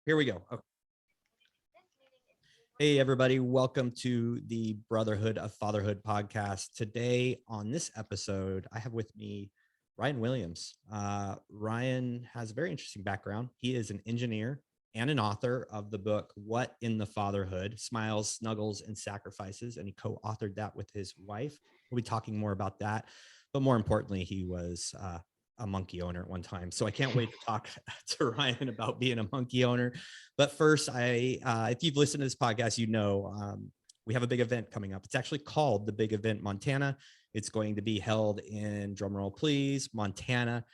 Here we go. Okay. Hey, everybody. Welcome to the Brotherhood of Fatherhood podcast. Today, on this episode, I have with me Ryian Williams. Ryian has a very interesting background. He is an engineer and an author of the book, What in the Fatherhood? Smiles, Snuggles, and Sacrifices. And he co authored that with his wife. We'll be talking more about that. But more importantly, he was a monkey owner at one time. So I can't wait to talk to Ryian about being a monkey owner. But first, if you've listened to this podcast, we have a big event coming up. It's actually called the Big Event Montana. It's going to be held in, drumroll please, Montana.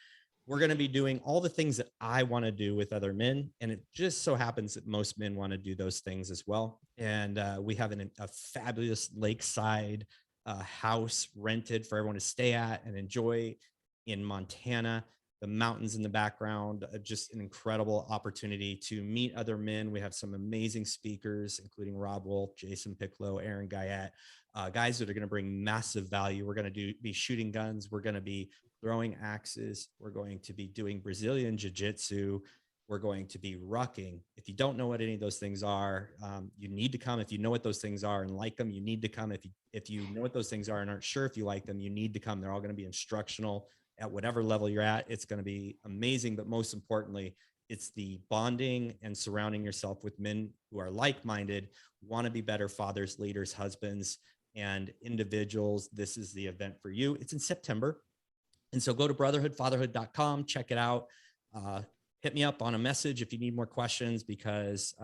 We're going to be doing all the things that I want to do with other men. And it just so happens that most men want to do those things as well. And we have a fabulous lakeside house rented for everyone to stay at and enjoy in Montana. The mountains in the background, just an incredible opportunity to meet other men. We have some amazing speakers, including Rob Wolf, Jason Piccolo, Aaron Guyette, guys that are going to bring massive value. We're going to be shooting guns. We're going to be throwing axes. We're going to be doing Brazilian jiu-jitsu. We're going to be rucking. If you don't know what any of those things are, you need to come. If you know what those things are and like them, you need to come. If you know what those things are and aren't sure if you like them, you need to come. They're all going to be instructional at whatever level you're at. It's going to be amazing. But most importantly, it's the bonding and surrounding yourself with men who are like-minded, want to be better fathers, leaders, husbands, and individuals. This is the event for you. It's in September. And so go to brotherhoodfatherhood.com, check it out. Hit me up on a message if you need more questions, because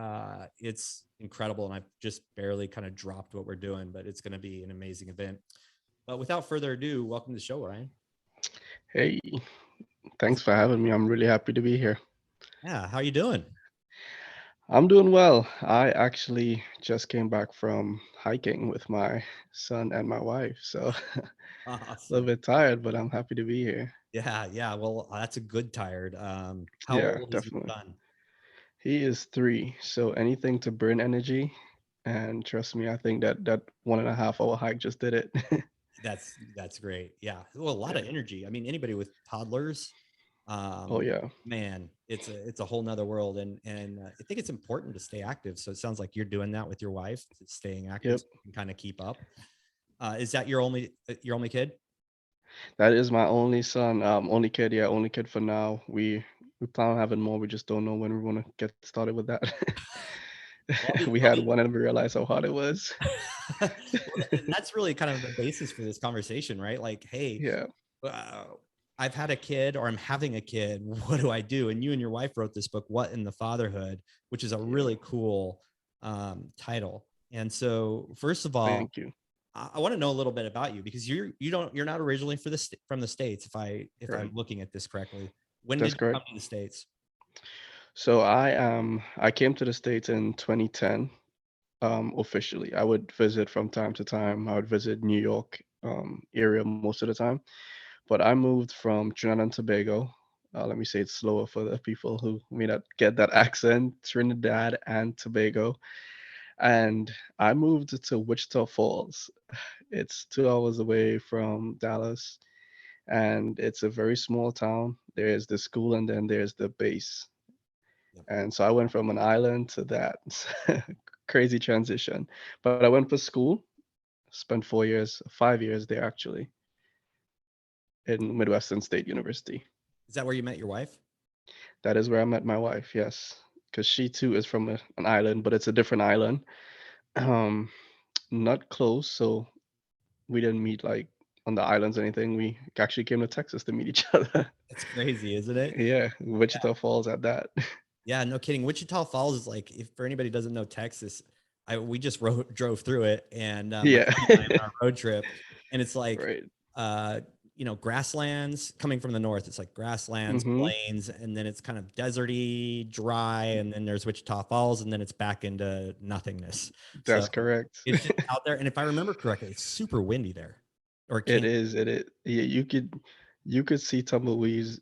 it's incredible. And I've just barely kind of dropped what we're doing, but it's going to be an amazing event. But without further ado, welcome to the show, Ryian. Hey, thanks for having me. I'm really happy to be here. Yeah, how you doing? I'm doing well. I actually just came back from hiking with my son and my wife, so a little Awesome. bit tired, but I'm happy to be here. Yeah, yeah. Well, that's a good tired. How Yeah, old is your definitely. son? He is 3, so anything to burn energy. And trust me, I think that 1.5 hour hike just did it. That's great. Yeah. Well, a lot of Yeah. energy. I mean, anybody with toddlers, Oh um, yeah. man, it's a whole nother world. And I think it's important to stay active. So it sounds like you're doing that with your wife, staying active, Yep. so you can kind of keep up. Is that your only kid? That is my only son. Only kid. Yeah, only kid for now. We plan on having more. We just don't know when we want to get started with that. Well, We had one and we realized how hard it was. well, and that's really kind of the basis for this conversation, right? Like, hey, Yeah, uh, I've had a kid or I'm having a kid. What do I do? And you and your wife wrote this book, What in the Fatherhood, which is a yeah. really cool title. And so, first of all, Thank you. I want to know a little bit about you, because you're not originally from the States, if I'm Right. looking at this correctly. When That's did you come correct. to the States? So I came to the States in 2010. Officially, I would visit from time to time. I would visit New York area most of the time. But I moved from Trinidad and Tobago. Let me say it slower for the people who may not get that accent. Trinidad and Tobago. And I moved to Wichita Falls. It's 2 hours away from Dallas, and it's a very small town. There's the school, and then there's the base. Yep. And so I went from an island to that. Crazy transition. But I went for school, spent 4 years, 5 years there actually, in Midwestern State University. Is that where you met your wife? That is where I met my wife, yes. Because she too is from an island, but it's a different island. Um, Not close, so we didn't meet like on the islands or anything. We actually came to Texas to meet each other. It's crazy, isn't it? Yeah, Wichita Falls at that. Yeah, no kidding. Wichita Falls is like, if for anybody who doesn't know Texas, we just drove through it, and my Yeah. buddy and I on our road trip, and it's like, Right. uh, grasslands coming from the north. It's like grasslands, Mm-hmm. plains, and then it's kind of deserty, dry, and then there's Wichita Falls, and then it's back into nothingness. So That's correct. it's just out there, and if I remember correctly, it's super windy there, or it It can. is. It is. Yeah, you could see tumbleweeds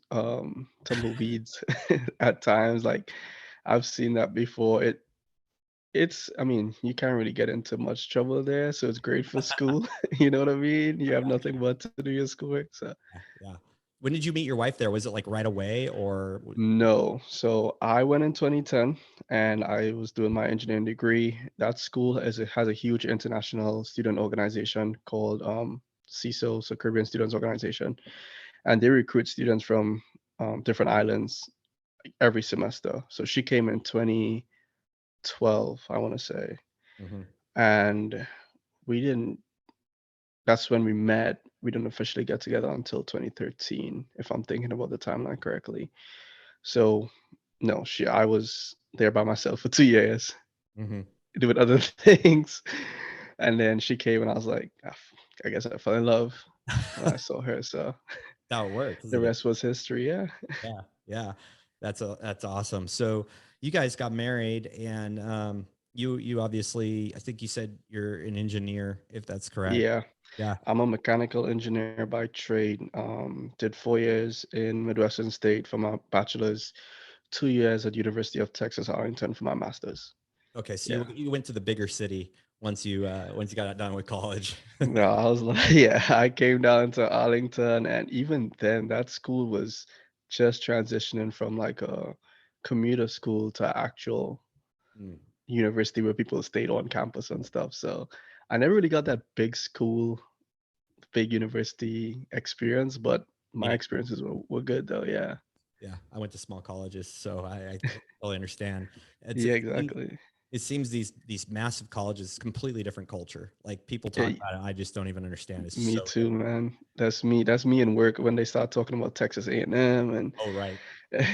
at times. Like I've seen that before. It's. I mean, you can't really get into much trouble there, so it's great for school. You know what I mean? You have nothing but to do your schoolwork. So Yeah, yeah. When did you meet your wife there? Was it like right away or No. So I went in 2010 and I was doing my engineering degree. That school it has a huge international student organization called CISO, so Caribbean Students Organization, and they recruit students from different islands every semester. So she came in 2012, I want to say, Mhm. and we didn't. That's when we met. We didn't officially get together until 2013, if I'm thinking about the timeline correctly. So no, I was there by myself for 2 years Mhm. doing other things. And then she came and I was like, I guess I fell in love when I saw her. So How it works, the isn't it? rest was history. Yeah. Yeah. Yeah. That's awesome. So you guys got married and you obviously, I think you said you're an engineer, if that's correct. Yeah. Yeah. I'm a mechanical engineer by trade. Did 4 years in Midwestern State for my bachelor's, 2 years at University of Texas Arlington for my master's. Okay. So Yeah. you went to the bigger city once you got done with college. No, I was like, yeah, I came down to Arlington, and even then, that school was just transitioning from like a commuter school to actual Mm, university where people stayed on campus and stuff. So I never really got that big school, big university experience, but me my neither. experiences were good though. Yeah. Yeah, I went to small colleges, so I totally understand. It's Yeah, it seems, exactly. it seems these massive colleges, completely different culture. Like people talk Yeah, about it, I just don't even understand. It's me so too, different. man. That's me. That's me in work when they start talking about Texas A&M and Oh, right.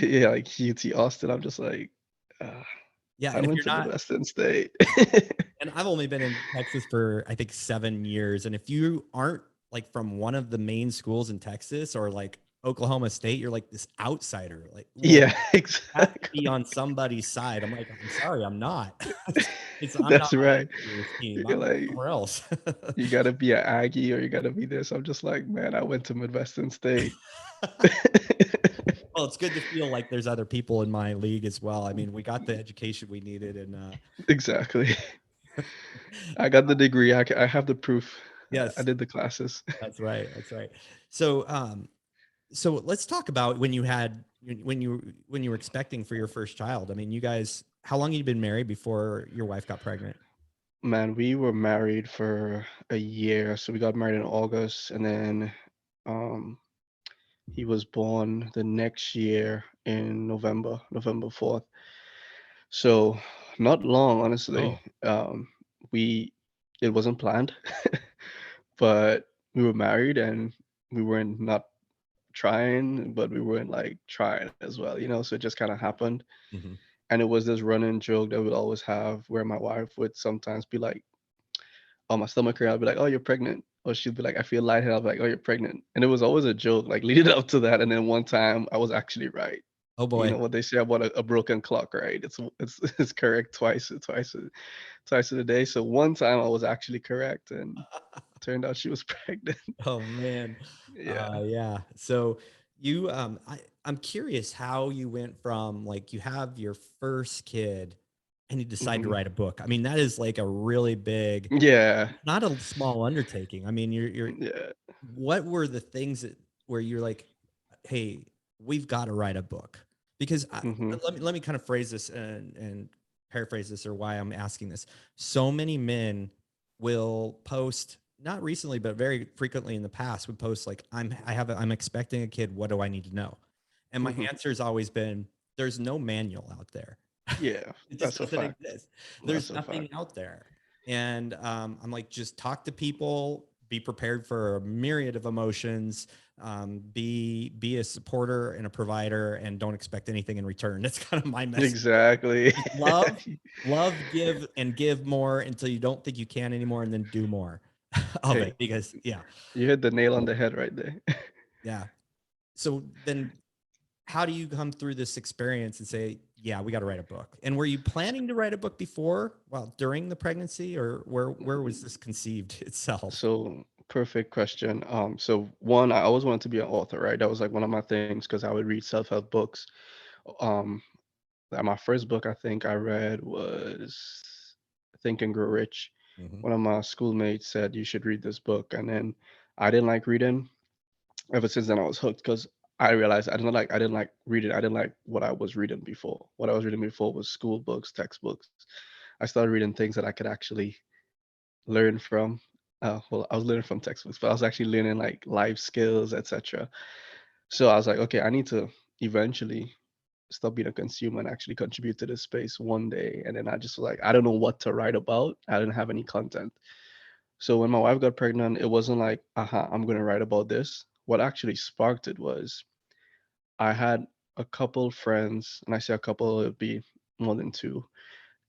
yeah, like UT Austin. I'm just like, uh, Yeah, I and if went you're to not, Midwestern State. and I've only been in Texas for I think 7 years, and if you aren't like from one of the main schools in Texas or like Oklahoma State, you're like this outsider. Like, well, Yeah, have to be exactly. on somebody's side. I'm like, I'm sorry, I'm not. I'm not That's on right. any of this team. You're I'm like, somewhere else. you gotta be an Aggie or you gotta be this. I'm just like, man, I went to Midwestern State. Well, it's good to feel like there's other people in my league as well. I mean, we got the education we needed, and Exactly. I got the degree. I have the proof. I yes, did the classes. that's right. That's right. So, so let's talk about when you were expecting for your first child. I mean, you guys, how long had you been married before your wife got pregnant? Man, we were married for a year. So we got married in August and then um he was born the next year in November 4th. So not long, honestly. Oh, We it wasn't planned, but we were married and we weren't not trying, but we weren't like trying as well, so it just kind of happened. hmm. And it was this running joke that we'd always have where my wife would sometimes be like, oh, my stomach hurt. I'd be like, oh, you're pregnant. Or she'd be like, I feel lightheaded. I'd be like, oh, you're pregnant. And it was always a joke, like leading up to that. And then one time I was actually right. Oh You boy. know what they say about a broken clock, right? It's correct twice in a day. So one time I was actually correct, and turned out she was pregnant. Oh man. Yeah. Yeah. So you I'm curious how you went from like you have your first kid and you decide to Hmm. write a book. I mean, that is like a really big, Yeah. not a small undertaking. I mean, you're Yeah. what were the things that where you're like, hey, we've got to write a book? Because Hmm. let me kind of phrase this and paraphrase this or why I'm asking this. So many men will post not recently but very frequently in the past would post like I'm expecting a kid, what do I need to know? And my Hmm. answer has always been there's no manual out there. Yeah. It just That's a doesn't fact. exist. That's There's a nothing fact. out there. And I'm like, just talk to people, be prepared for a myriad of emotions, be a supporter and a provider, and don't expect anything in return. That's kind of my message. Exactly. Just love, give, and give more until you don't think you can anymore, and then do more of it. Hey, Because yeah, you hit the nail on the head right there. yeah. So then how do you come through this experience and say, yeah, we got to write a book? And were you planning to write a book before, well, during the pregnancy, or where was this conceived itself? So perfect question. So one, I always wanted to be an author, right? That was like one of my things because I would read self-help books. Um, my first book I think I read was Think and Grow Rich. Hmm. One of my schoolmates said you should read this book, and then I didn't like reading. Ever since then, I was hooked because I realized I didn't like reading. I didn't like what I was reading before. What I was reading before was school books, textbooks. I started reading things that I could actually learn from. Well, I was learning from textbooks, but I was actually learning like life skills, etc. So I was like, okay, I need to eventually stop being a consumer and actually contribute to this space one day. And then I just was like, I don't know what to write about. I didn't have any content. So when my wife got pregnant, it wasn't like, aha, I'm going to write about this. What actually sparked it was I had a couple friends, and I say a couple, it would be more than two,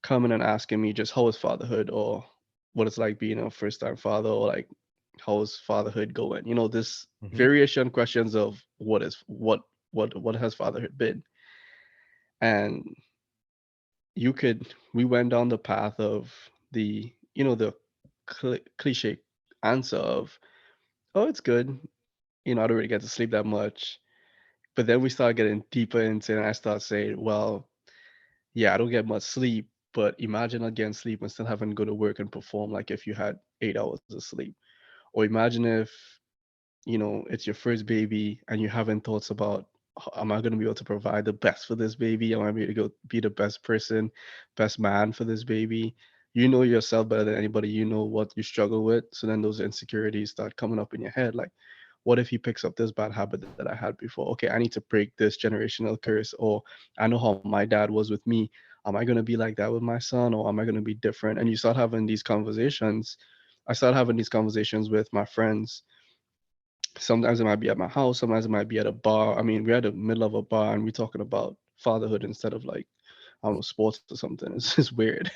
coming and asking me just how is fatherhood, or what it's like being a first time father, or like how is fatherhood going? You know, this Mhm. variation questions of what has fatherhood been? And we went down the path of the, the cliche answer of, oh, it's good. I don't really get to sleep that much. But then we start getting deeper into it, and I start saying, well, yeah, I don't get much sleep, but imagine not getting sleep and still having to go to work and perform like if you had 8 hours of sleep. Or imagine if, it's your first baby and you're having thoughts about, am I going to be able to provide the best for this baby? Am I going to go be the best person, best man for this baby? You know yourself better than anybody. You know what you struggle with. So then those insecurities start coming up in your head. Like, what if he picks up this bad habit that I had before? Okay, I need to break this generational curse. Or I know how my dad was with me. Am I going to be like that with my son? Or am I going to be different? And you start having these conversations. I started having these conversations with my friends. Sometimes it might be at my house, sometimes it might be at a bar. I mean, we're at the middle of a bar and we're talking about fatherhood instead of like, I don't know, sports or something. It's just weird.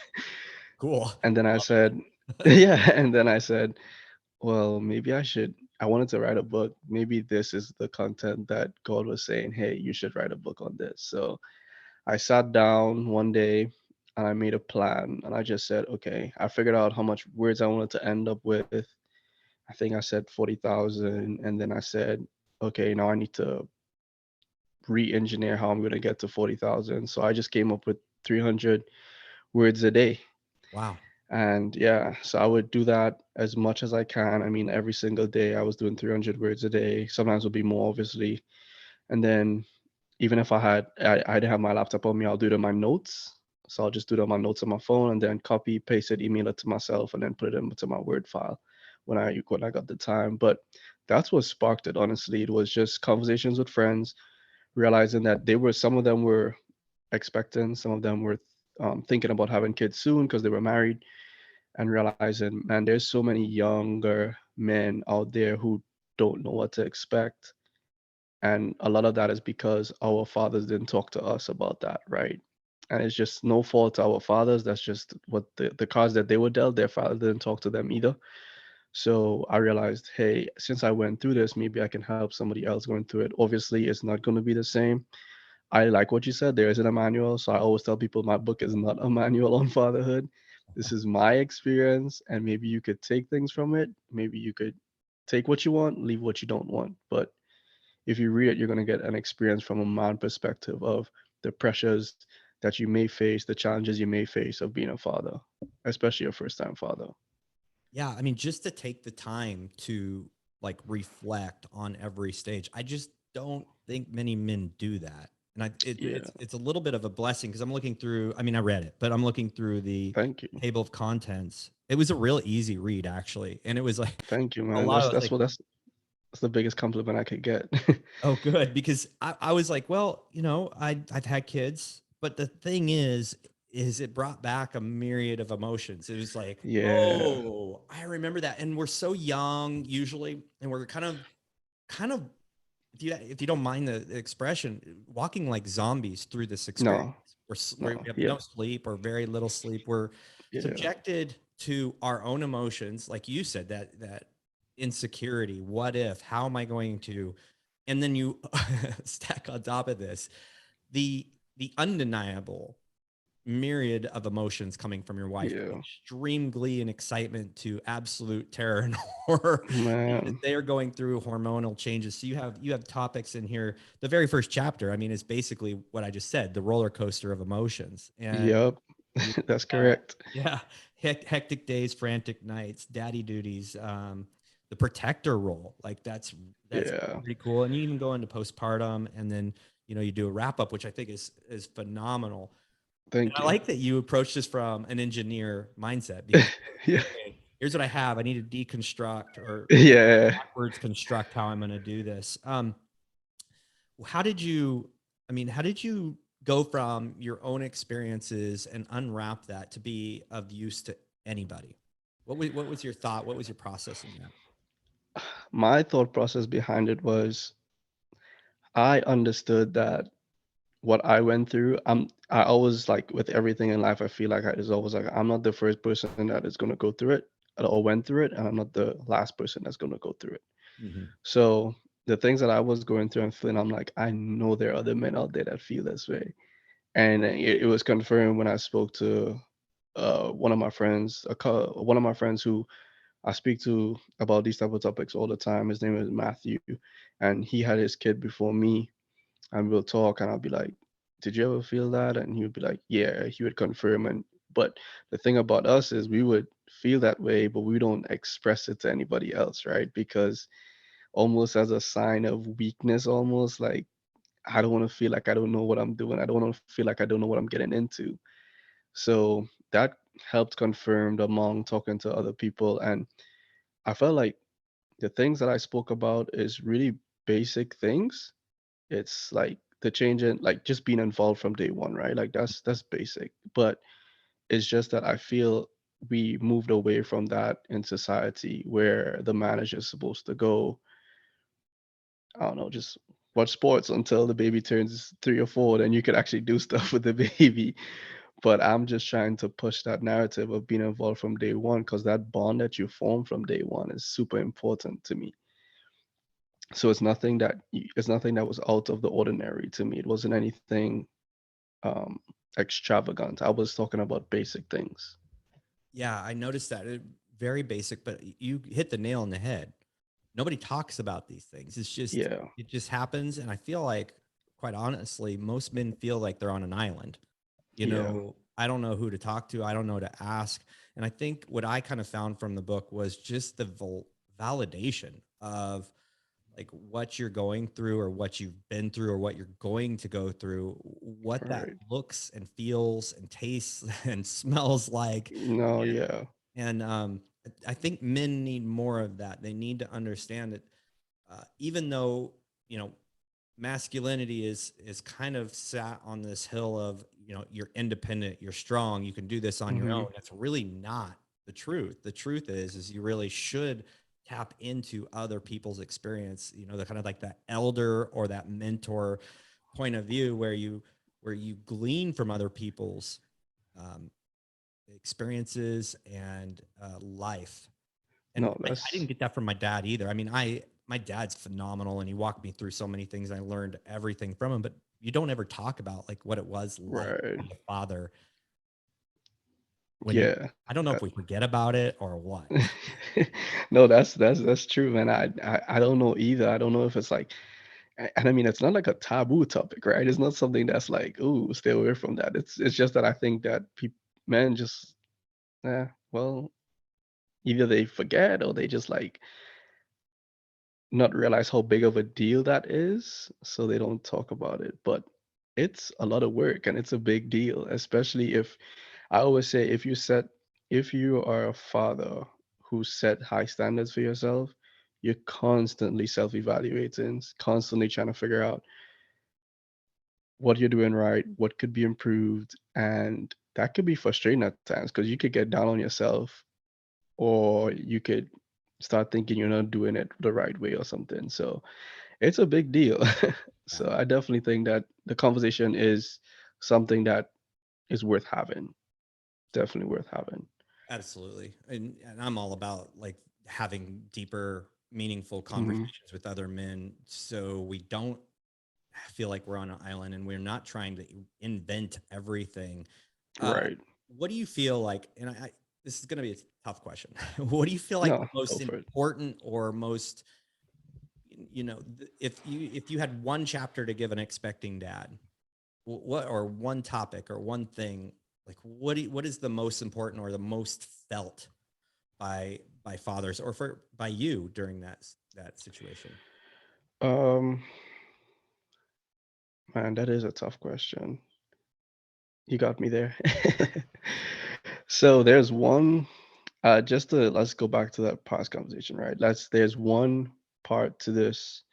Cool. And then I Love it. said, yeah. And then I said, well, maybe I wanted to write a book. Maybe this is the content that God was saying, hey, you should write a book on this. So I sat down one day and I made a plan and I just said, okay, I figured out how much words I wanted to end up with. I think I said 40,000. And then I said, okay, now I need to re-engineer how I'm going to get to 40,000. So I just came up with 300 words a day. Wow. And yeah, so I would do that as much as I can. I mean, every single day I was doing 300 words a day. Sometimes it'll be more, obviously. And then even if I didn't have my laptop on me, I'll do it in my notes. So I'll just do it on my notes on my phone and then copy, paste it, email it to myself, and then put it into my Word file when I got the time. But that's what sparked it, honestly. It was just conversations with friends, realizing that some of them were expectant, some of them were thinking about having kids soon because they were married, and realizing, man, there's so many younger men out there who don't know what to expect. And a lot of that is because our fathers didn't talk to us about that, right? And it's just no fault to our fathers. That's just what the cards that they were dealt, their father didn't talk to them either. So I realized, hey, since I went through this, maybe I can help somebody else going through it. Obviously, it's not going to be the same. I like what you said. There isn't a manual. So I always tell people my book is not a manual on fatherhood. This is my experience, and maybe you could take things from it. Maybe you could take what you want, leave what you don't want. But if you read it, you're going to get an experience from a man perspective of the pressures that you may face, the challenges you may face of being a father, especially a first time father. Yeah, I mean, just to take the time to like reflect on every stage. I just don't think many men do that. And Yeah. it's a little bit of a blessing because I'm looking through, I mean, I read it, but I'm looking through the Thank you. table of contents. It was a real easy read actually. And it was like Thank you, a man. lot That's of that's like, what that's the biggest compliment I could get. oh, good. Because I was like, well, I've had kids, but the thing is it brought back a myriad of emotions. It was like, Yeah. oh, I remember that. And we're so young usually, and we're kind of, if you don't mind the expression, walking like zombies through this experience. No. We No. have Yeah. no sleep or very little sleep. We're Yeah. subjected to our own emotions, like you said, that insecurity. What if? How am I going to? And then you stack on top of this the undeniable myriad of emotions coming from your wife, from Yeah. extreme glee and excitement to absolute terror and horror. Man. They are going through hormonal changes. So you have topics in here. The very first chapter, I mean, is basically what I just said, the roller coaster of emotions. And Yep. you That's have, correct. yeah, hectic days, frantic nights, daddy duties, the protector role. Like That's Yeah. pretty cool. And you even go into postpartum, and then, you do a wrap up, which I think is phenomenal. And Thank I you. like that you approach this from an engineer mindset, because Yeah. okay, here's what I have. I need to deconstruct or Yeah. backwards construct how I'm going to do this. How did you, how did you go from your own experiences and unwrap that to be of use to anybody? What was your thought? What was your process in that? My thought process behind it was I understood that what I went through, I always like with everything in life, I feel like it's always like I'm not the first person that is gonna go through it or went through it, and I'm not the last person that's gonna go through it. Mm-hmm. So the things that I was going through and feeling, I'm like, I know there are other men out there that feel this way. And it was confirmed when I spoke to one of my friends, one of my friends who I speak to about these type of topics all the time. His name is Matthew, and he had his kid before me, and we'll talk, and I'll be like, "Did you ever feel that?" And he would be like, "Yeah." He would confirm, and but the thing about us is we would feel that way, but we don't express it to anybody else, right? Because almost as a sign of weakness, almost like I don't want to feel like I don't know what I'm doing. I don't want to feel like I don't know what I'm getting into. So that helped confirmed among talking to other people, and I felt like the things that I spoke about is really basic things. It's like the change in like just being involved from day one, right? Like that's basic. But it's just that I feel we moved away from that in society where the man is just supposed to go, I don't know, just watch sports until the baby turns 3 or 4, then you could actually do stuff with the baby. But I'm just trying to push that narrative of being involved from day one because that bond that you form from day one is super important to me. So it's nothing that was out of the ordinary to me. It wasn't anything um extravagant. I was talking about basic things. Yeah, I noticed that. Very basic, but you hit the nail on the head. Nobody talks about these things. Yeah, It just happens. And I feel like, quite honestly, most men feel like they're on an island. yeah, I don't know who to talk to. I don't know to ask. And I think what I kind of found from the book was just the validation of like what you're going through or what you've been through or what you're going to go through, what that right. looks and feels and tastes and smells like. No, yeah, And I think men need more of that. They need to understand that, even though, you know, masculinity is kind of sat on this hill of, you're independent, you're strong, you can do this on your hmm own. That's really not the truth. The truth is you really should tap into other people's experience, the kind of like that elder or that mentor point of view where you glean from other people's um, experiences and life. And no, I didn't that's get that from my dad either. My dad's phenomenal, and he walked me through so many things. I learned everything from him, but you don't ever talk about like what it was like to right. be a father when Yeah. I don't know if we forget about it or what. No, that's true, man. I don't know either. I don't know if it's like, and I mean, it's not like a taboo topic, right? It's not something that's like, ooh, stay away from that. It's just that I think that people, men just, well, either they forget or they just like not realize how big of a deal that is, so they don't talk about it. But it's a lot of work and it's a big deal, especially if I always say if you are a father who set high standards for yourself, you're constantly self-evaluating, constantly trying to figure out what you're doing right, what could be improved, and that could be frustrating at times because you could get down on yourself or you could start thinking you're not doing it the right way or something. So it's a big deal. Yeah, So I definitely think that the conversation is something that is worth having. Definitely worth having. absolutely. And I'm all about like having deeper, meaningful Hmm. conversations with other men so we don't feel like we're on an island and we're not trying to invent everything. Uh, Right. what do you feel like? And this is going to be a tough question. What do you feel like the No, go most for it. important or most, if you had one chapter to give an expecting dad, what or one topic or one thing, like what is the most important or the most felt by fathers or by you during that situation? Um, Man, that is a tough question. You got me there. So there's one, just to let's go back to that past conversation, right? There's one part to this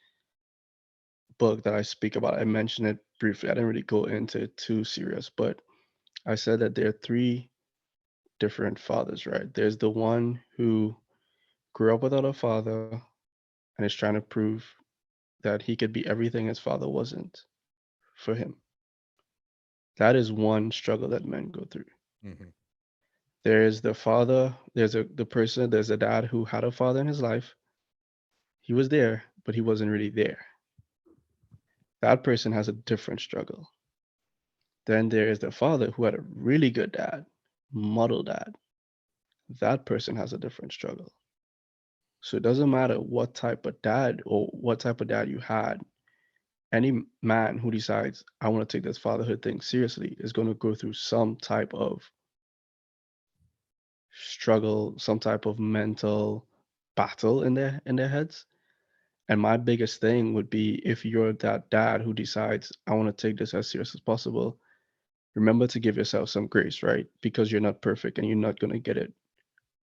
book that I speak about. I mentioned it briefly. I didn't really go into it too serious, but I said that there are three different fathers, right? There's the one who grew up without a father and is trying to prove that he could be everything his father wasn't for him. That is one struggle that men go through. Hmm. There's the father, there's a dad who had a father in his life. He was there, but he wasn't really there. That person has a different struggle. Then there is the father who had a really good dad, model dad. That person has a different struggle. So it doesn't matter what type of dad or what type of dad you had. Any man who decides I want to take this fatherhood thing seriously is going to go through some type of struggle, some type of mental battle in their heads. And my biggest thing would be if you're that dad who decides I want to take this as serious as possible, remember to give yourself some grace, right? Because you're not perfect and you're not going to get it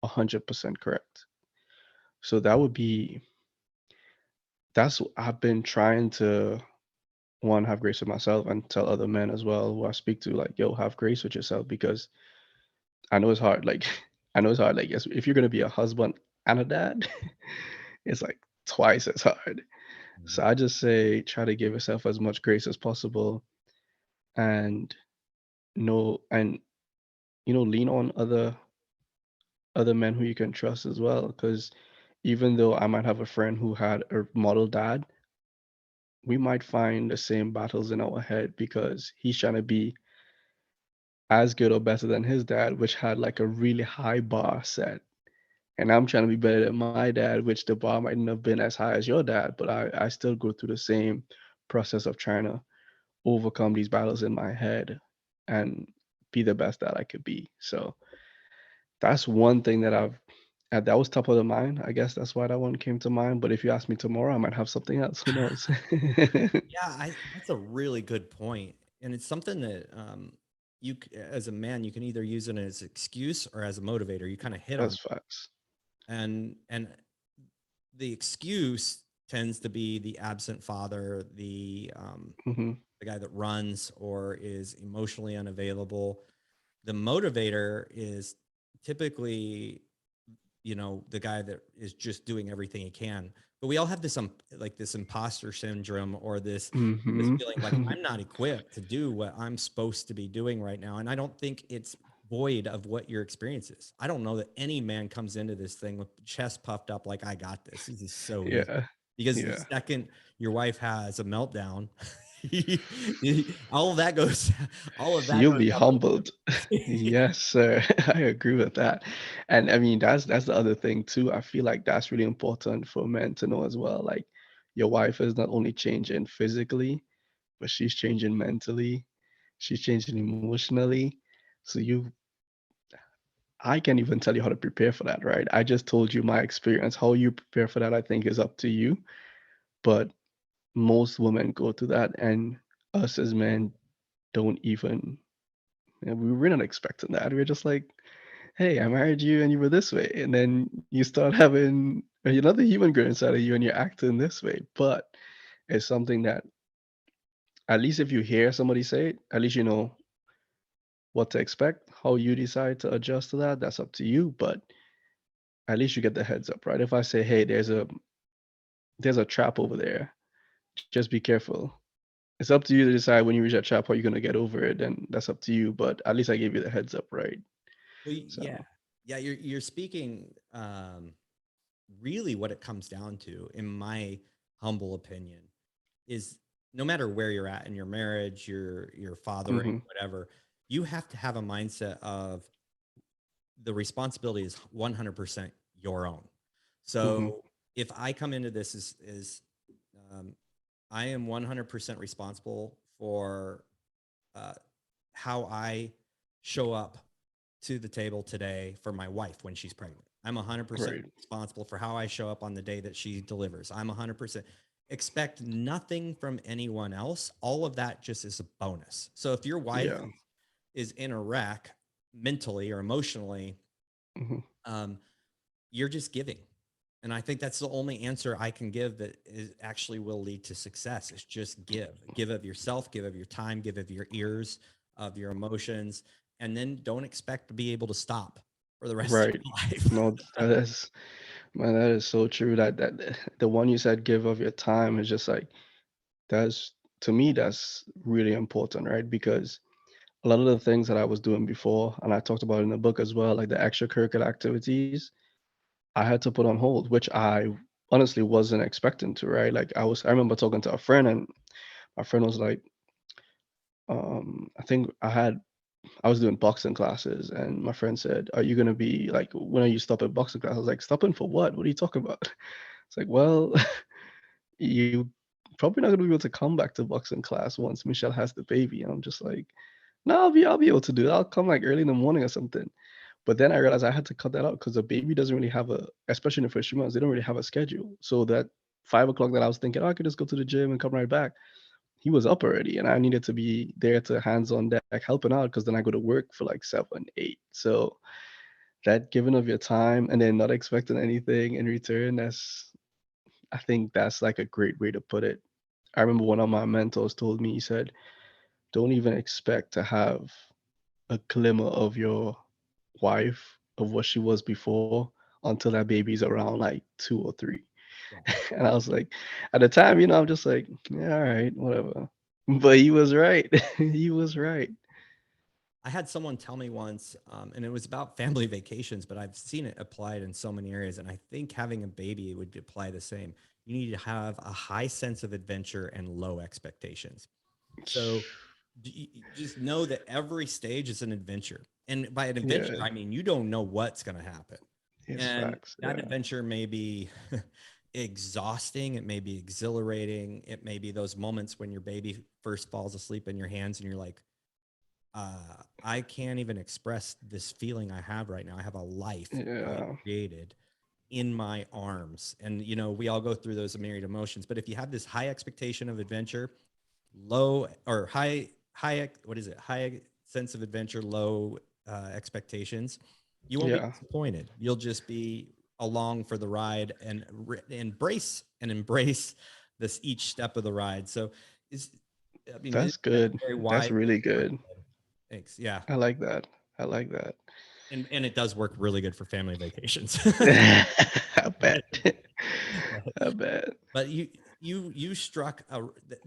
100% correct. So that's what I've been trying to one have grace with myself and tell other men as well who I speak to, like, yo, have grace with yourself because I know it's hard. Like, I know it's hard. Like, yes, if you're gonna be a husband and a dad, it's like twice as hard. So Hmm. I just say try to give yourself as much grace as possible and know and lean on other men who you can trust as well. Because even though I might have a friend who had a model dad, we might find the same battles in our head because he's trying to be as good or better than his dad, which had like a really high bar set. And I'm trying to be better than my dad, which the bar might not have been as high as your dad, but I still go through the same process of trying to overcome these battles in my head and be the best that I could be. So that's one thing that was top of the mind. I guess that's why that one came to mind. But if you ask me tomorrow, I might have something else. Who knows? Yeah, that's a really good point, and it's something that as a man, you can either use it as an excuse or as a motivator. You kind of hit on, That's facts. and the excuse tends to be the absent father, Hmm. the guy that runs or is emotionally unavailable. The motivator is typically, the guy that is just doing everything he can. But we all have this like this imposter syndrome, or this Hmm. feeling like I'm not equipped to do what I'm supposed to be doing right now. And I don't think it's void of what your experience is. I don't know that any man comes into this thing with chest puffed up like I got this. This is so easy. Yeah. Because the Yeah. second your wife has a meltdown, all of that goes all of that You'll goes be out the humbled. window. Yes, sir. I agree with that. And I mean, that's the other thing too. I feel like that's really important for men to know as well. Like your wife is not only changing physically, but she's changing mentally, she's changing emotionally. So I can't even tell you how to prepare for that, right? I just told you my experience. How you prepare for that, I think, is up to you. But most women go through that, and us as men don't even, we were not expecting that. We're just like, hey, I married you and you were this way. And then you start having another human grow inside of you and you're acting this way. But it's something that, at least if you hear somebody say it, at least you know what to expect. How you decide to adjust to that, that's up to you. But at least you get the heads up, right? If I say, hey, there's a trap over there, just be careful. It's up to you to decide when you reach that trap how you're gonna get over it, and that's up to you. But at least I gave you the heads up, right? Well, So, yeah, yeah. You're speaking really what it comes down to, in my humble opinion, is no matter where you're at in your marriage, your fathering, hmm, whatever, you have to have a mindset of the responsibility is 100% your own. hmm, So if I come into this as um, I am 100% responsible for uh, how I show up to the table today for my wife when she's pregnant. I'm 100% right. responsible for how I show up on the day that she delivers. I'm 100%. expect nothing from anyone else. All of that just is a bonus. So if your wife Yeah. is in a wreck mentally or emotionally, Hmm. um, you're just giving. And I think that's the only answer I can give that is actually will lead to success is just give of yourself, give of your time, give of your ears, of your emotions, and then don't expect to be able to stop for the rest of Right. your life. No, that is, man, that is so true. That the one you said, give of your time, is just like, that's, to me, that's really important, right? Because a lot of the things that I was doing before, and I talked about in the book as well, like the extracurricular activities, I had to put on hold, which I honestly wasn't expecting to, right? I remember talking to a friend, and my friend was like, I think I was doing boxing classes, and my friend said, "Are you gonna be like, when are you stopping boxing class?" I was like, "Stopping for what? What are you talking about?" It's like, well, you probably not gonna be able to come back to boxing class once Michelle has the baby. And I'm just like, no, I'll be able to do it. I'll come like early in the morning or something. But then I realized I had to cut that out because the baby doesn't really have a, especially in the first few months, they don't really have a schedule. So that 5 o'clock that I was thinking, oh, I could just go to the gym and come right back, he was up already, and I needed to be there to hands on deck helping out because then I go to work for like 7, 8. So that giving of your time and then not expecting anything in return, that's, I think that's like a great way to put it. I remember one of my mentors told me, he said, don't even expect to have a glimmer of your wife, of what she was before, until that baby's around like 2 or 3. Yeah. And I was like, at the time, I'm just like, yeah, all right, whatever. But he was right. He was right. I had someone tell me once, and it was about family vacations, but I've seen it applied in so many areas. And I think having a baby would apply the same. You need to have a high sense of adventure and low expectations. So just know that every stage is an adventure. And by an adventure, Yeah, I mean, you don't know what's going to happen. it's And facts. that Yeah. adventure may be exhausting. It may be exhilarating. It may be those moments when your baby first falls asleep in your hands and you're like, I can't even express this feeling I have right now. I have a life that I Yeah. created in my arms. And, we all go through those myriad emotions. But if you have this high expectation of adventure, low or high, what is it? High sense of adventure, low expectations, you won't be Yeah. disappointed. You'll just be along for the ride and embrace this each step of the ride. So is, I mean, That's that's good. very That's wise. really good. Thanks. Yeah. I like that. I like that. And it does work really good for family vacations. I bet. I bet. But you struck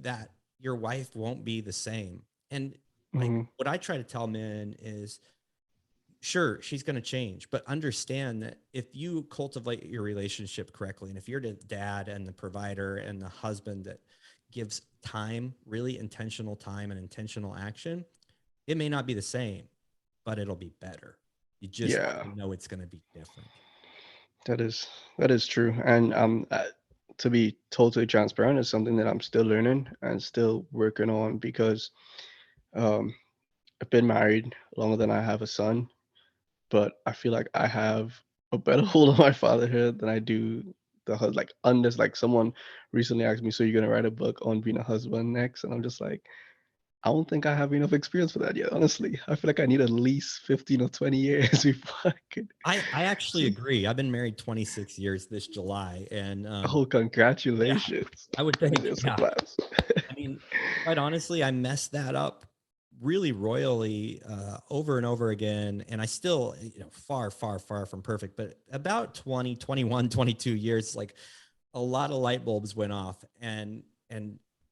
that your wife won't be the same. And like Hmm. what I try to tell men is sure, she's going to change, but understand that if you cultivate your relationship correctly, and if you're the dad and the provider and the husband that gives time, really intentional time and intentional action, it may not be the same, but it'll be better. You just have Yeah, to know it's going to be different. that is that is true. And to be totally transparent, it's something that I'm still learning and still working on because um, I've been married longer than I have a son, but I feel like I have a better hold on my fatherhood than I do like unless like someone recently asked me, so you're gonna write a book on being a husband next? And I'm just like, I don't think I have enough experience for that yet, honestly. I feel like I need at least 15 or 20 years before I could. I actually agree. I've been married 26 years this July, and Oh, yeah, congratulations. I would That think, is a yeah. class. I mean, quite honestly, I messed that up really royally over and over again, and I still, far, far, far from perfect. But about 20, 21, 22 years, like a lot of light bulbs went off, and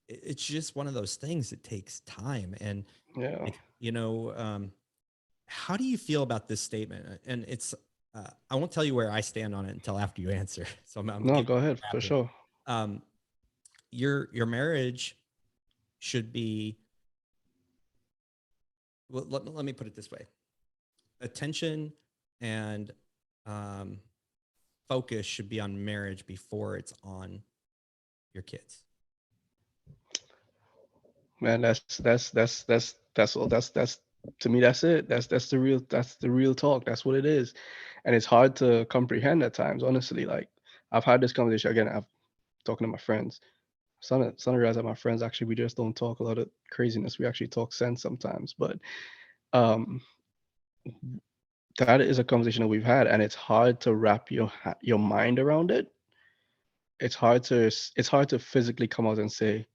it's just one of those things that takes time. And Yeah. like, how do you feel about this statement? And it's I won't tell you where I stand on it until after you answer. So I'm No, giving go you ahead, a for rapid. sure. Um, your marriage should be, well, let me put it this way: attention and um, focus should be on marriage before it's on your kids. Man, that's all. That's to me, that's it. That's the real talk. That's what it is. And it's hard to comprehend at times, honestly. Like I've had this conversation again, I've talking to my friends. Some realize that my friends actually we just don't talk a lot of craziness. We actually talk sense sometimes, but um, that is a conversation that we've had, and it's hard to wrap your mind around it. It's hard to physically come out and say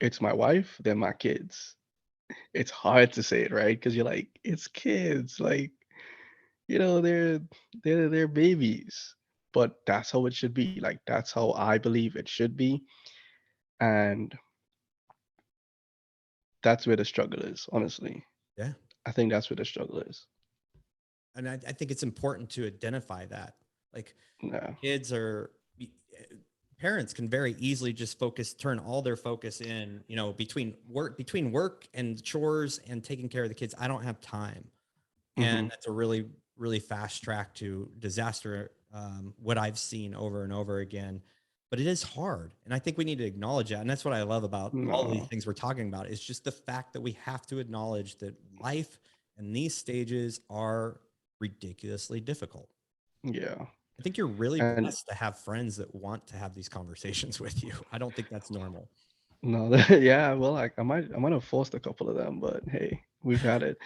it's my wife, they're my kids. It's hard to say it, right? Because you're like, it's kids, like they're babies, but that's how it should be. Like that's how I believe it should be, and that's where the struggle is. Honestly, Yeah. I think that's where the struggle is. And I think it's important to identify that. Like Yeah. kids are parents can very easily just turn all their focus in, between work and chores and taking care of the kids. I don't have time. Hmm. And that's a really, really fast track to disaster. What I've seen over and over again, but it is hard. And I think we need to acknowledge that. And that's what I love about all of these No. things we're talking about is just the fact that we have to acknowledge that life and these stages are ridiculously difficult. Yeah. I think you're really And blessed to have friends that want to have these conversations with you. I don't think that's normal. no, yeah. Well, like I might have forced a couple of them, but hey, we've had it.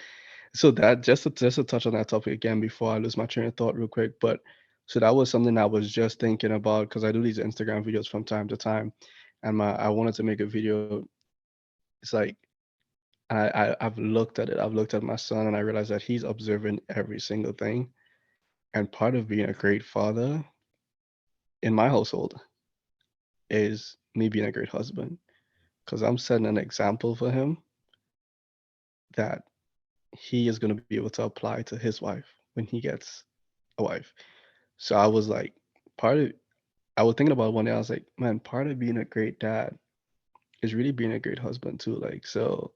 So that just to touch on that topic again before I lose my train of thought real quick, but so that was something I was just thinking about because I do these Instagram videos from time to time, and my I wanted to make a video. It's like I've looked at it. I've looked at my son, and I realized that he's observing every single thing. And part of being a great father in my household is me being a great husband because I'm setting an example for him that he is going to be able to apply to his wife when he gets a wife. So I was like, part of I was thinking about it one day. I was like, man, part of being a great dad is really being a great husband too. Like, so,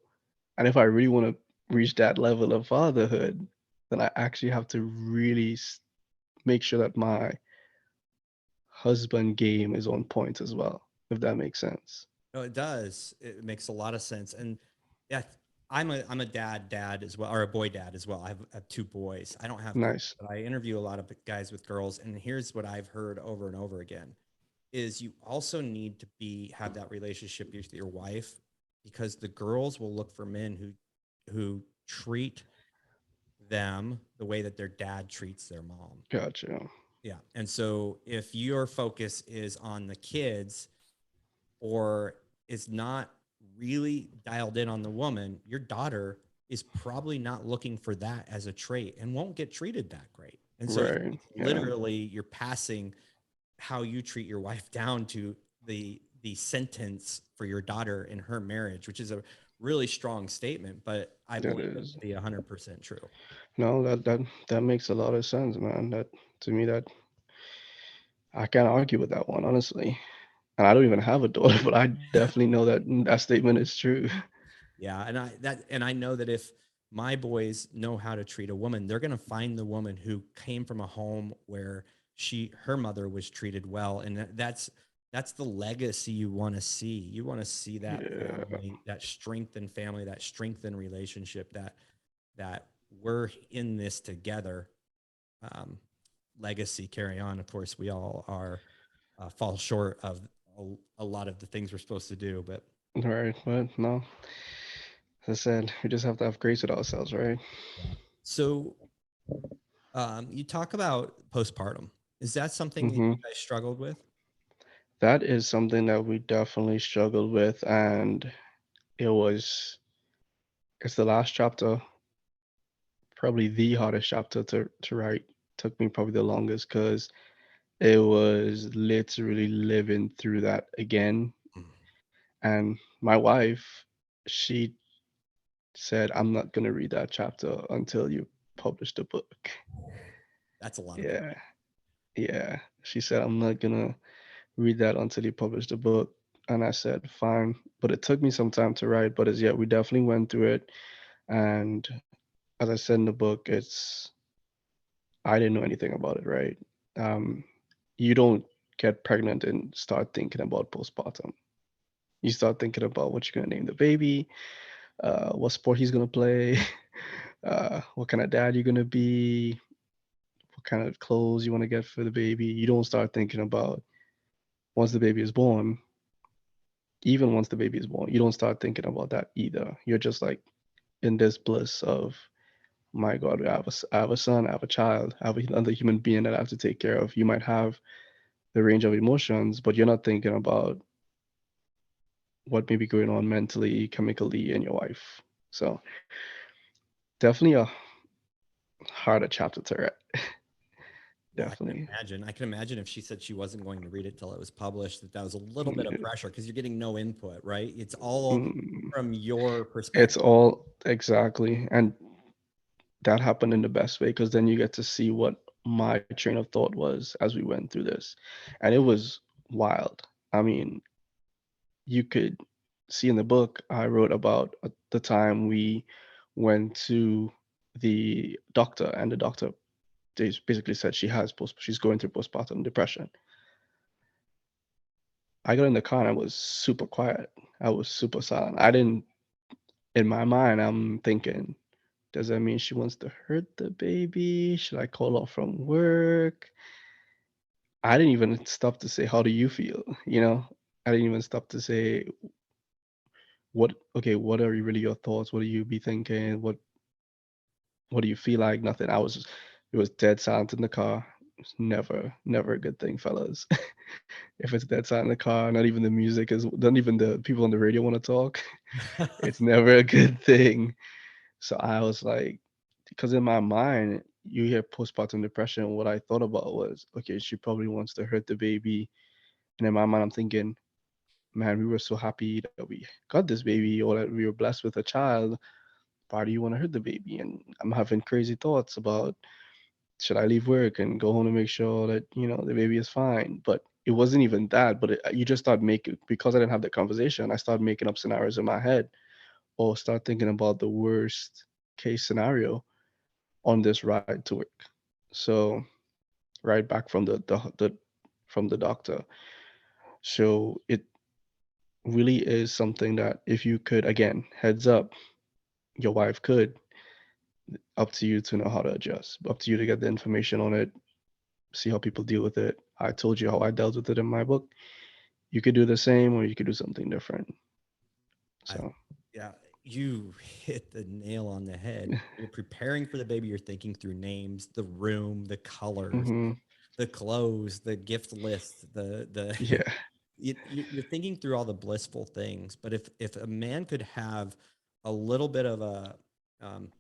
and if I really want to reach that level of fatherhood, then I actually have to really make sure that my husband game is on point as well, if that makes sense. No, it does. It makes a lot of sense. And yeah, I'm a dad as well, or a boy dad as well. I have two boys. I don't have girls, Nice. but I interview a lot of guys with girls. And here's what I've heard over and over again is you also need to have that relationship with your wife because the girls will look for men who treat them the way that their dad treats their mom. Gotcha. Yeah. And so if your focus is on the kids or is not really dialed in on the woman, your daughter is probably not looking for that as a trait and won't get treated that great. And so Right. it's Yeah. literally you're passing how you treat your wife down to the sentence for your daughter in her marriage, which is a really strong statement, but I That believe it is. to be 100% true. No, that makes a lot of sense, man. That to me that I can't argue with that one, honestly. And I don't even have a daughter, but I definitely know that that statement is true. Yeah, and I know that if my boys know how to treat a woman, they're going to find the woman who came from a home where her mother was treated well, and that's the legacy you want to see. You want to see that Yeah. family, that strengthened family, that strengthened relationship, that we're in this together. Um, Legacy carry on. Of course, we all are fall short of a lot of the things we're supposed to do, but Right. But no, as I said, we just have to have grace with ourselves, right? yeah. So you talk about postpartum. Is that something that Hmm. you guys struggled with? That is something that we definitely struggled with, and it was it's the last chapter, probably the hardest chapter to write. Took me probably the longest because it was literally living through that again. Mm. And my wife, she said, "I'm not gonna read that chapter until you publish the book." That's a lot of Yeah, pressure. yeah. She said, "I'm not gonna read that until you publish the book." And I said, "Fine." But it took me some time to write, but as yet we definitely went through it. And as I said in the book, I didn't know anything about it, right? Um, you don't get pregnant and start thinking about postpartum. You start thinking about what you're gonna name the baby, what sport he's gonna play, what kind of dad you're gonna be, what kind of clothes you want to get for the baby. You don't start thinking about once the baby is born. even once the baby is born, you don't start thinking about that either. You're just like in this bliss of, my God, I have a son, I have a child, I have another human being that I have to take care of. You might have the range of emotions, but you're not thinking about what may be going on mentally, chemically in your wife. So definitely a harder chapter to read. Well, I can Definitely. imagine. I can imagine if she said she wasn't going to read it till it was published, that that was a little bit of pressure because you're getting no input, right? It's all Mm, from your it's perspective. all exactly. And that happened in the best way because then you get to see what my train of thought was as we went through this. And it was wild. I mean, you could see in the book I wrote about the time we went to the doctor, and the doctor basically said she's going through postpartum depression. I got in the car and I was super quiet. I was super silent. I didn't, in my mind, I'm thinking, does that mean she wants to hurt the baby? Should I call off from work? I didn't even stop to say, how do you feel? I didn't even stop to say, what are really your thoughts? What do you be thinking? What do you feel like? Nothing. It was dead silent in the car. It's never a good thing, fellas. If it's dead silent in the car, not even the people on the radio want to talk. It's never a good thing. So I was like, because in my mind, you hear postpartum depression. What I thought about was, okay, she probably wants to hurt the baby. And in my mind, I'm thinking, man, we were so happy that we got this baby or that we were blessed with a child. Why do you want to hurt the baby? And I'm having crazy thoughts about, should I leave work and go home to make sure that, the baby is fine? But it wasn't even that. But you just start making, because I didn't have the conversation, I started making up scenarios in my head or start thinking about the worst case scenario on this ride to work. So right back from the doctor. So it really is something that if you could, again, heads up, your wife could, up to you to know how to adjust, up to you to get the information on it, see how people deal with it. I told you how I dealt with it in my book. You could do the same or you could do something different. I, So, yeah, you hit the nail on the head. You're preparing for the baby. You're thinking through names, the room, the colors, hmm the clothes, the gift list, the yeah, you're thinking through all the blissful things. But if a man could have a little bit of um,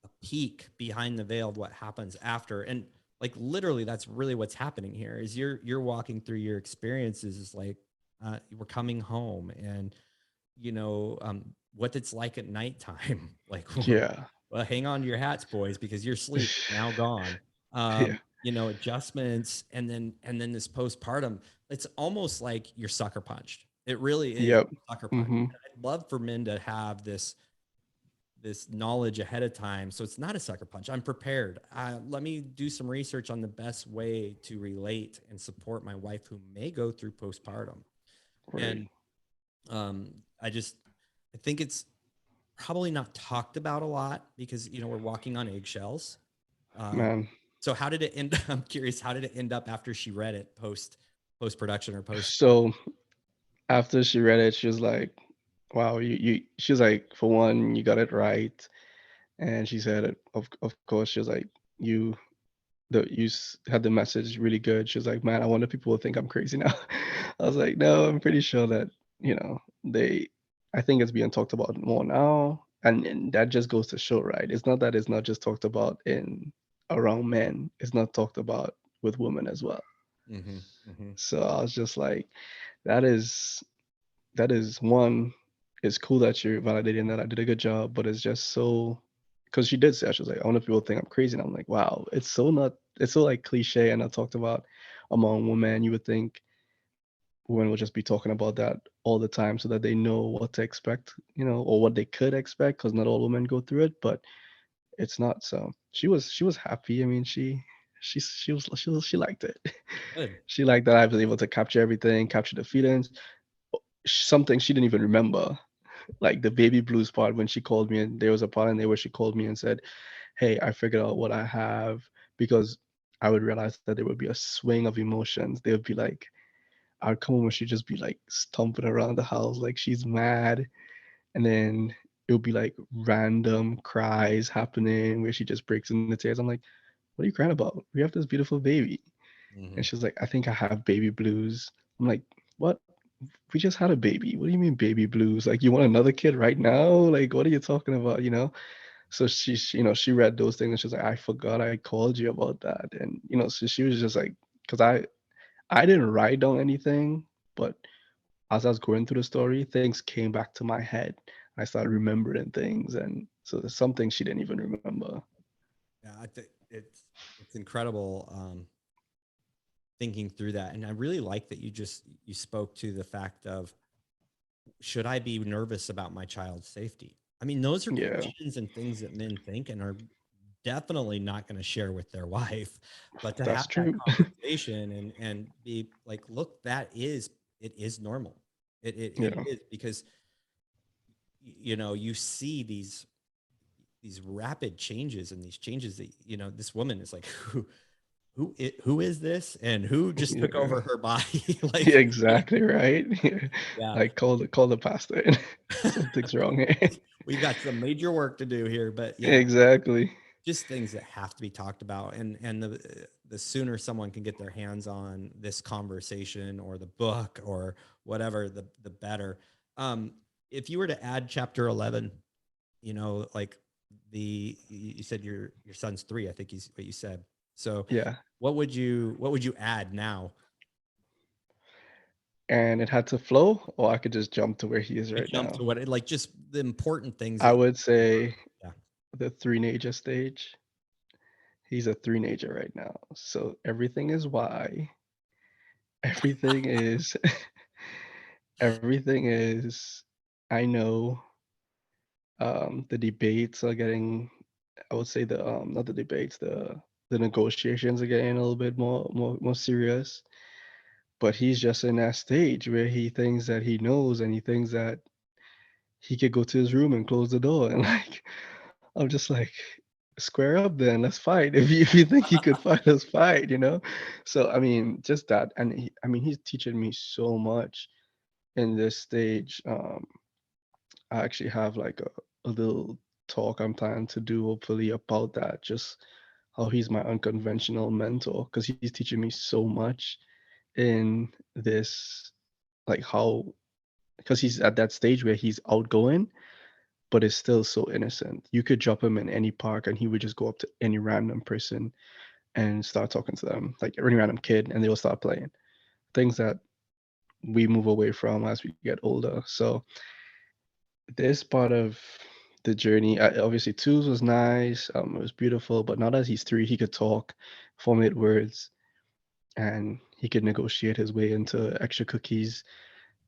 a peek behind the veil of what happens after, and like literally, that's really what's happening here. Is you're walking through your experiences. Is like we're coming home, and what it's like at nighttime. Like, yeah, well, hang on to your hats, boys, because your sleep is now gone. yeah, Adjustments, and then this postpartum. It's almost like you're sucker punched. It really is yep, sucker punch. hmm I'd love for men to have this knowledge ahead of time, so it's not a sucker punch. I'm prepared. Let me do some research on the best way to relate and support my wife who may go through postpartum. right, And um, I think it's probably not talked about a lot because we're walking on eggshells. Um, man. so how did it end? I'm curious. How did it end up after she read it post production or post? So after she read it, she was like, wow, she was like, for one, you got it right. And she said, of course, she was like, had the message really good. She was like, man, I wonder if people will think I'm crazy now. I was like, no, I'm pretty sure that, I think it's being talked about more now. And that just goes to show, right? It's not that it's not just talked about in around men, it's not talked about with women as well. Mm-hmm, mm-hmm. So I was just like, that is one, it's cool that you're validating that I did a good job, but it's just so, because she did say, she was like, I wonder if people think I'm crazy. And I'm like, wow, it's so like cliche and not talked about among women. You would think women would just be talking about that all the time so that they know what to expect, or what they could expect, because not all women go through it, but it's not. So she was happy. I mean, she liked it. Good. She liked that I was able to capture everything, capture the feelings, something she didn't even remember, like the baby blues part, when she called me, and there was a part in there where she called me and said, hey, I figured out what I have, because I would realize that there would be a swing of emotions. They would be like, I'd come home and she'd just be like stomping around the house like she's mad. And then it would be like random cries happening where she just breaks into tears. I'm like, what are you crying about? We have this beautiful baby. Hmm. And she's like, I think I have baby blues. I'm like, what? We just had a baby. What do you mean baby blues? Like, you want another kid right now? Like, what are you talking about? So she read those things and she's like, I forgot I called you about that. And, so she was just like, because I didn't write down anything, but as I was going through the story, things came back to my head. I started remembering things. And so there's some things she didn't even remember. Yeah, I think it's incredible thinking through that, and I really like that you spoke to the fact of, should I be nervous about my child's safety? I mean, those are Yeah, questions and things that men think and are definitely not going to share with their wife, but to that's have that true. conversation and be like, look, it is normal. It Yeah, is, because you see these rapid changes, and these changes that, this woman is like, who is this, and who just took yeah. over her body? Yeah, Like, exactly right. yeah. Like call the pastor in. Something's wrong here. We've got some major work to do here, but yeah, Exactly. just things that have to be talked about, and the sooner someone can get their hands on this conversation or the book or whatever, the better. um if you were to add chapter 11, like, you said your son's 3, I think he's what you said. So Yeah. what would you add now? And it had to flow, or I could just jump to where he is You right jump now. to what, like, just the important things I that, would say yeah. the three-nager stage. He's a three-nager right now. So everything is why. Everything is everything is I know. The debates are getting, I would say, the not the debates, the negotiations are getting a little bit more serious. But he's just in that stage where he thinks that he knows, and he thinks that he could go to his room and close the door. And like, I'm just like, square up then, let's fight. If you think you could fight, let's fight. So I mean, just that. And I mean, he's teaching me so much in this stage. I actually have like a little talk I'm planning to do hopefully about that, just how he's my unconventional mentor, because he's teaching me so much in this, like how, because he's at that stage where he's outgoing, but is still so innocent. You could drop him in any park and he would just go up to any random person and start talking to them, like any random kid, and they'll start playing. Things that we move away from as we get older. So this part of the journey, obviously twos was nice, it was beautiful, but now that he's 3, he could talk, formulate words, and he could negotiate his way into extra cookies.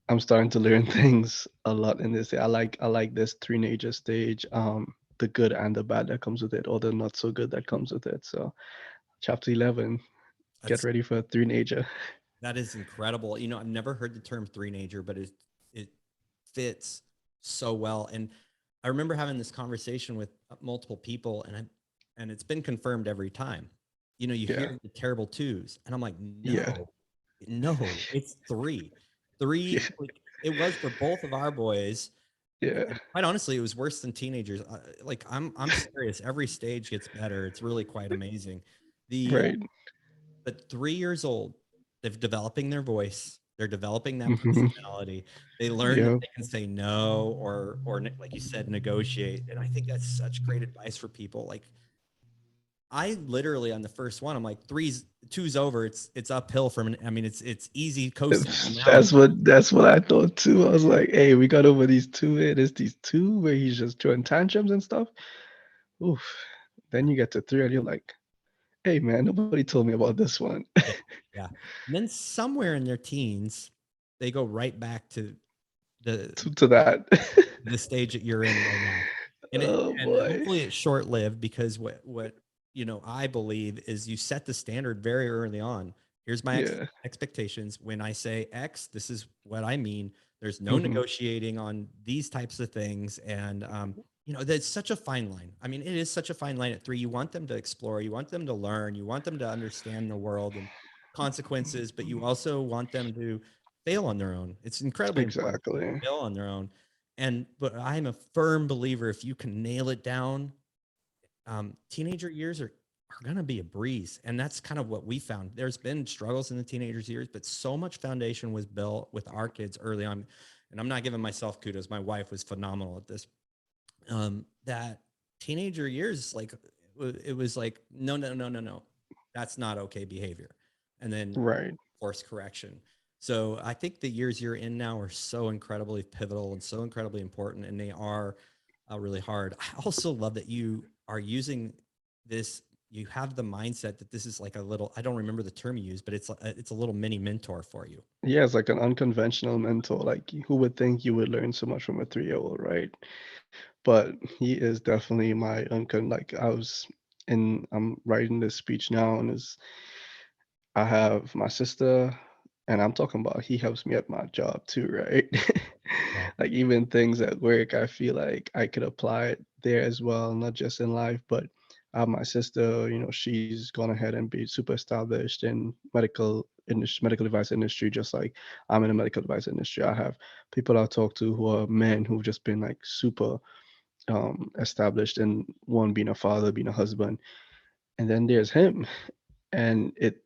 I'm starting to learn things a lot in this. I like this teenager stage, the good and the bad that comes with it, or the not so good that comes with it. So chapter 11, get That's ready for a teenager. that is incredible. I've never heard the term three-nager, but it fits so well. And I remember having this conversation with multiple people, and it's been confirmed every time. You Yeah, hear the terrible twos, and I'm like, yeah, no, it's three. Three, yeah, like, it was for both of our boys. yeah. And quite honestly, it was worse than teenagers. Like, I'm serious. Every stage gets better. It's really quite amazing. The Right. But 3 years old, they're developing their voice. They're developing that Hmm. personality. They learn that Yeah. they can say no, or like you said, negotiate. And I think that's such great advice for people. Like, I literally, on the first one, I'm like, two's over. It's uphill from. I mean, it's easy coasting from now on. That's what I thought too. I was like, hey, we got over these two here. There's these two where he's just throwing tantrums and stuff. Oof. Then you get to 3 and you're like, hey man, nobody told me about this one. Yeah, yeah. And then somewhere in their teens, they go right back to the to that. the stage that you're in right now. Oh And boy. hopefully it's short lived, because what I believe is, you set the standard very early on. Here's my Yeah. expectations. When I say X, this is what I mean. There's no Hmm. negotiating on these types of things. And that's such a fine line. I mean, it is such a fine line at 3. You want them to explore, you want them to learn, you want them to understand the world and consequences, but you also want them to fail on their own. It's incredibly important to Exactly. fail on their own. But I'm a firm believer, if you can nail it down, teenager years are going to be a breeze. And that's kind of what we found. There's been struggles in the teenagers years, but so much foundation was built with our kids early on. And I'm not giving myself kudos. My wife was phenomenal at this. That teenager years, like it was like, no, no, no, no, no, that's not okay behavior. And then Right. course correction. So I think the years you're in now are so incredibly pivotal and so incredibly important, and they are really hard. I also love that you are using this. You have the mindset that this is like a little, I don't remember the term you use, but it's a little mini mentor for you. Yeah, it's like an unconventional mentor. Like, who would think you would learn so much from a 3-year-old, right? But he is definitely my like I'm writing this speech now, and is I have my sister, and I'm talking about he helps me at my job too, right? Yeah. Like, even things at work, I feel like I could apply it there as well, not just in life. But I have my sister, she's gone ahead and be super established in medical device industry, just like I'm in the medical device industry. I have people I talk to who are men who've just been like super established in one being a father, being a husband, and then there's him, and it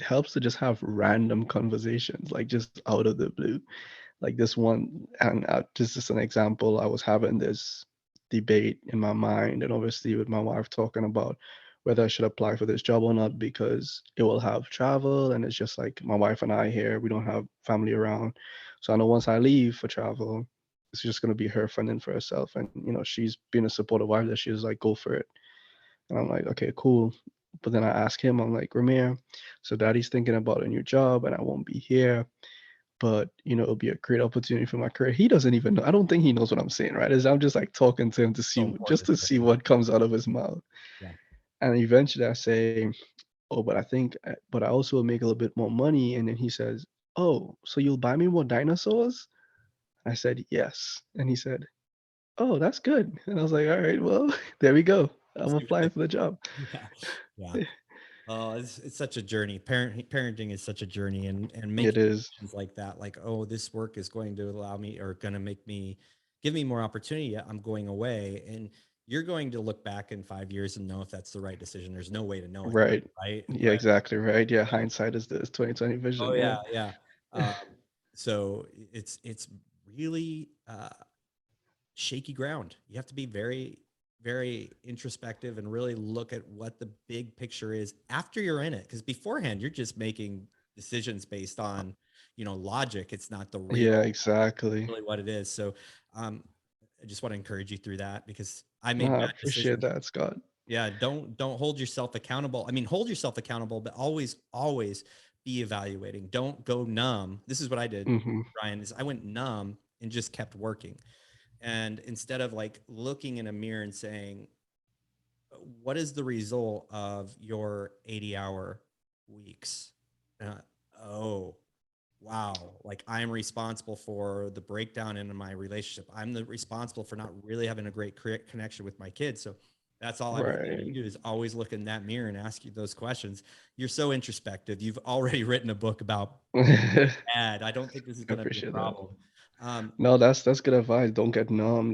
helps to just have random conversations, like just out of the blue. Like this one, and just an example, I was having this debate in my mind, and obviously with my wife talking about whether I should apply for this job or not because it will have travel, and it's just like my wife and I here, we don't have family around, so I know once I leave for travel, it's just gonna be her fending for herself, and she's being a supportive wife that she's like, go for it. And I'm like, okay, cool. But then I ask him, I'm like, Ramir, so daddy's thinking about a new job and I won't be here, but it'll be a great opportunity for my career. He doesn't even know. I don't think he knows what I'm saying, right? As I'm just like talking to him to So see just important to to see listen. what comes out of his mouth. Yeah. And eventually I say, oh, but but I also will make a little bit more money. And then he says, oh, so you'll buy me more dinosaurs? I said, yes. And he said, oh, that's good. And I was like, all right, well, there we go. I'm See what they applying for the job. Yeah. Yeah. Oh, it's such a journey. Parenting is such a journey, and It making is. decisions like that, like, oh, this work is going to allow me or going to make me give me more opportunity. Yeah, I'm going away, and you're going to look back in 5 years and know if that's the right decision. There's no way to know it, Right. right? Yeah, Right. exactly right. Yeah, hindsight is this 2020 Oh vision. yeah, Yeah. yeah. So it's really shaky ground. You have to be very, very introspective and really look at what the big picture is after you're in it. Because beforehand, you're just making decisions based on, logic. It's not the Yeah, real, exactly. really what it is. So, um, I just want to encourage you through that because I No, made I bad appreciate decisions. that, Scott. Yeah, don't hold yourself accountable. I mean, hold yourself accountable, but always be evaluating. Don't go numb. This is what I did, Hmm. Ryan, is I went numb and just kept working. And instead of like looking in a mirror and saying, what is the result of your 80-hour weeks? Uh, oh, wow. Like I'm responsible for the breakdown in my relationship. I'm the responsible for not really having a great connection with my kids. So that's all I want you to Right. do is always look in that mirror and ask you those questions. You're so introspective. You've already written a book about I dad. I don't think this is going to be a appreciate that. problem. Um, No, that's good advice. Don't get numb.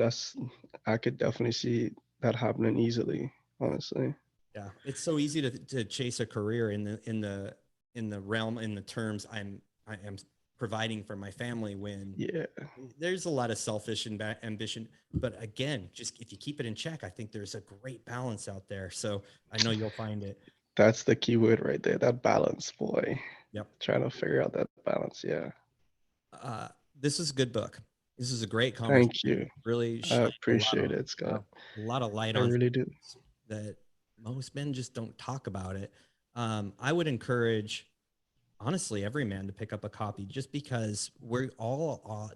I could definitely see that happening easily, honestly. Yeah, it's so easy to chase a career in the realm in the terms I am providing for my family when Yeah, there's a lot of selfish ambition. But again, just if you keep it in check, I think there's a great balance out there. So I know you'll find it. that's the key word right there. That balance, boy. Yep. Trying to figure out that balance. Yeah. This is a good book. This is a great Thank conversation. you. Really I shined appreciate it, uh, Scott. a lot of light I on really do. things that most men just don't talk about it. I would encourage honestly every man to pick up a copy just because we're all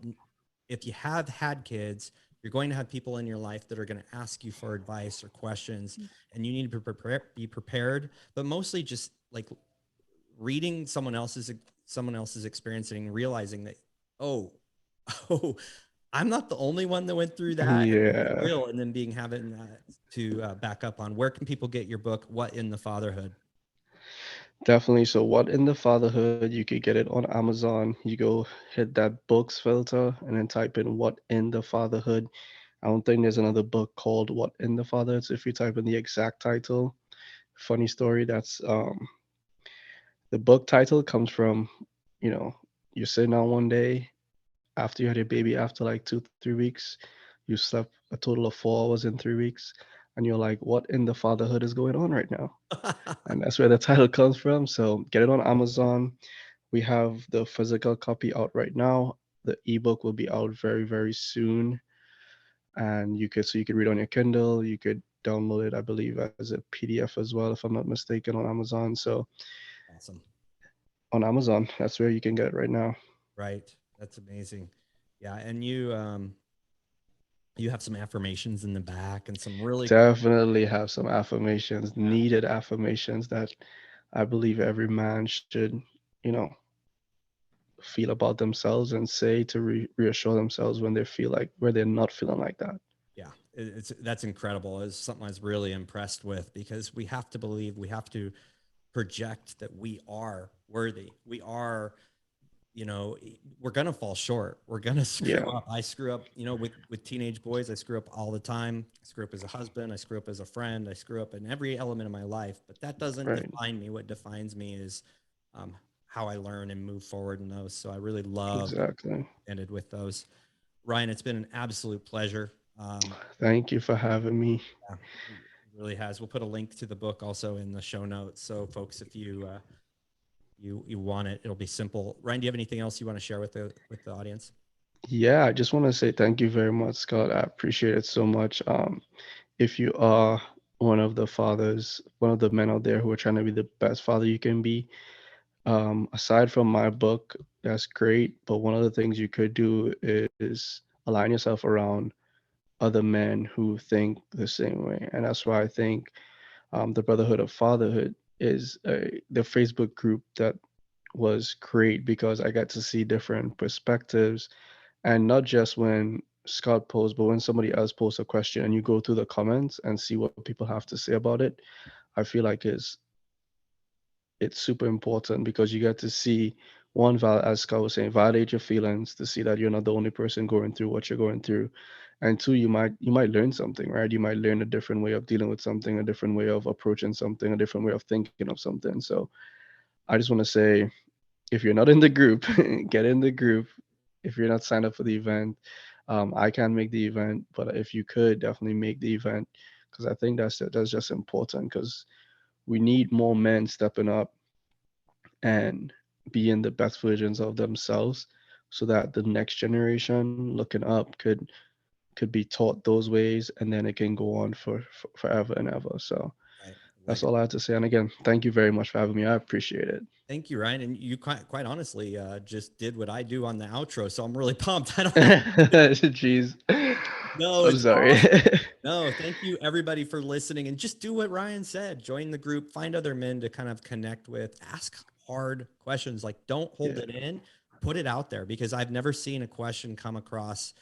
if you have had kids, you're going to have people in your life that are going to ask you for advice or questions, and you need to be prepared, but mostly just like reading someone else's experience and realizing that, oh, oh, I'm not the only one that went through that, and it's Yeah. real, and then being having to back up on. Where can people get your book, What in the Fatherhood? Definitely. So, What in the Fatherhood? You could get it on Amazon. You go hit that books filter and then type in What in the Fatherhood. I don't think there's another book called What in the Fatherhood. So if you type in the exact title, funny story, that's the book title comes from, you know, you're sitting down one day after you had your baby after like 2, 3 weeks, you slept a total of 4 hours in 3 weeks, and you're like, what in the fatherhood is going on right now? And that's where the title comes from. So get it on Amazon. We have the physical copy out right now. The ebook will be out very, very soon. And you could read on your Kindle, you could download it, I believe, as a PDF as well, if I'm not mistaken, on Amazon. So Awesome. on Amazon, that's where you can get it right now. Right. That's amazing. Yeah. And you have some affirmations in the back and some really cool. Definitely have some affirmations, Yeah. needed affirmations that I believe every man should, you know, feel about themselves and say to reassure themselves when they feel like where they're not feeling like that. Yeah, it's that's incredible. It's something I was really impressed with because we have to believe, we have to project that we are worthy. We are, you know, we're gonna fall short. We're gonna screw Yeah, up. I screw up, you know, with teenage boys. I screw up all the time. I screw up as a husband. I screw up as a friend. I screw up in every element of my life. But that doesn't right. define me. What defines me is um, how I learn and move forward in those. So I really love Exactly. ended with those. Ryan, it's been an absolute pleasure. Thank you for having me. Yeah, it really has. We'll put a link to the book also in the show notes. So, folks, if you want it, it'll be simple. Ryan, do you have anything else you want to share with the audience? Yeah, I just want to say thank you very much, Scott. I appreciate it so much. If you are one of the fathers, one of the men out there who are trying to be the best father you can be, aside from my book, that's great. But one of the things you could do is align yourself around other men who think the same way. And that's why I think the Brotherhood of Fatherhood is the Facebook group that was great because I got to see different perspectives, and not just when Scott posts, but when somebody else posts a question and you go through the comments and see what people have to say about it. I feel like it's super important because you get to see one, as Scott was saying, validate your feelings to see that you're not the only person going through what you're going through, and two, you might learn something, right? You might learn a different way of dealing with something, a different way of approaching something, a different way of thinking of something. So I just want to say, if you're not in the group, get in the group. If you're not signed up for the event, I can't make the event, but if you could, definitely make the event because I think that's just important because we need more men stepping up and being the best versions of themselves so that the next generation looking up could be taught those ways and then it can go on for forever and ever. So Right. that's Like, all I have to say. And again, thank you very much for having me. I appreciate it. thank you, Ryan. And you quite honestly just did what I do on the outro. So I'm really pumped. I don't know. Jeez. No, I'm it's sorry. awesome. No, thank you everybody for listening and just do what Ryan said. Join the group, find other men to kind of connect with, ask hard questions. Like, don't hold Yeah, it in, put it out there because I've never seen a question come across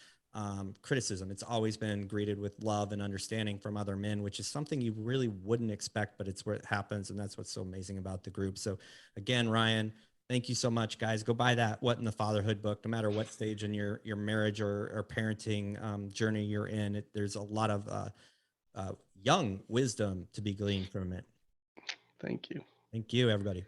criticism. It's always been greeted with love and understanding from other men, which is something you really wouldn't expect, but it's where it happens. And that's what's so amazing about the group. So, again, Ryan, thank you so much, guys. Go buy that What in the Fatherhood book, no matter what stage in your marriage or parenting journey you're in. There's a lot of young wisdom to be gleaned from it. thank you. Thank you, everybody.